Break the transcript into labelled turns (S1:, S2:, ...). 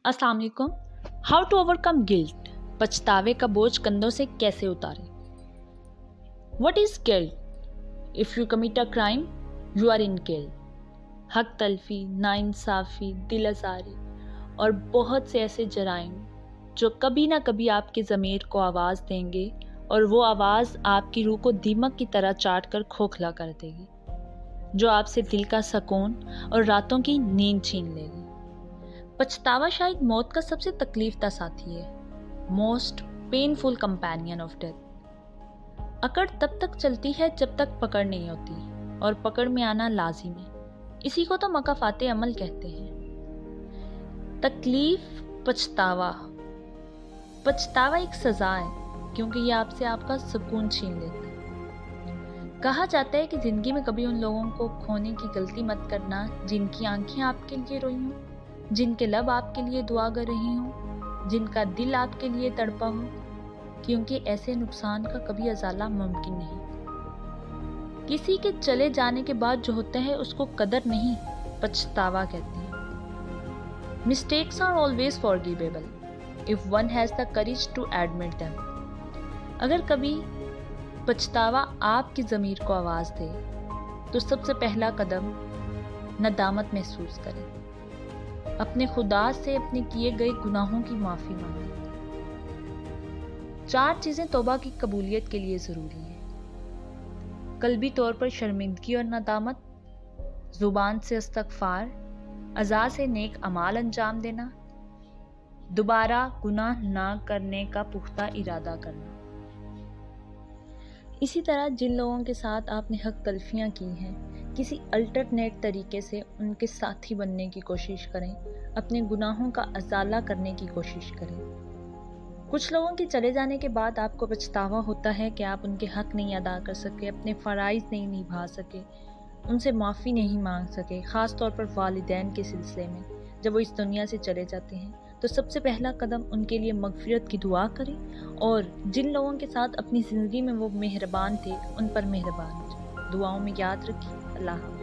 S1: अस्सलाम वालेकुम। How to overcome guilt, पछतावे का बोझ कंधों से कैसे उतारें। What is guilt? If you commit a crime you are in guilt. हक तलफी, नाइंसाफ़ी, दिल आज़ारी और बहुत से ऐसे जराइम जो कभी ना कभी आपके ज़मीर को आवाज़ देंगे और वो आवाज़ आपकी रूह को दीमक की तरह चाट कर खोखला कर देगी, जो आपसे दिल का सुकून और रातों की नींद छीन लेगी। पछतावा शायद मौत का सबसे तकलीफ साथी है, most painful companion of death. अकड़ तब तक चलती है जब तक पकड़ नहीं होती, और पकड़ में आना लाजिम है। इसी को तो मकाफाते अमल कहते हैं। तकलीफ, पछतावा एक सजा है, क्योंकि ये आपसे आपका सुकून छीन लेता है। कहा जाता है कि जिंदगी में कभी उन लोगों को खोने की गलती मत करना जिनकी आंखें आपके लिए रोई हों, जिनके लब आपके लिए दुआ कर रही हूँ, जिनका दिल आपके लिए तड़पा हो, क्योंकि ऐसे नुकसान का कभी अजाला मुमकिन नहीं। किसी के चले जाने के बाद जो होता है उसको कदर नहीं, पछतावा कहते हैं। Mistakes are always forgivable if one has the courage to admit them. अगर कभी पछतावा आपकी ज़मीर को आवाज़ दे तो सबसे पहला कदम नदामत महसूस करें। अपने खुदा से अपने किए गए गुनाहों की माफ़ी मांगें। 4 चीज़ें तौबा की कबूलियत के लिए ज़रूरी हैं। कल्बी तौर पर शर्मिंदगी और नदामत, ज़ुबान से इस्तग़फ़ार, अज़ा से नेक अमाल अंजाम देना, दोबारा गुनाह ना करने का पुख्ता इरादा करना। इसी तरह जिन लोगों के साथ आपने हक तलफियाँ की हैं, किसी अल्टरनेट तरीके से उनके साथी बनने की कोशिश करें, अपने गुनाहों का अज़ाला करने की कोशिश करें। कुछ लोगों के चले जाने के बाद आपको पछतावा होता है कि आप उनके हक नहीं अदा कर सके, अपने फ़राइज़ नहीं निभा सके, उनसे माफ़ी नहीं मांग सके, ख़ास तौर पर वालिदैन के सिलसिले में। जब वो इस दुनिया से चले जाते हैं तो सबसे पहला कदम उनके लिए मग़फ़िरत की दुआ करें, और जिन लोगों के साथ अपनी ज़िंदगी में वो मेहरबान थे उन पर मेहरबान हो जाए। दुआओं में याद रखिए। अल्लाह हाफ़िज़।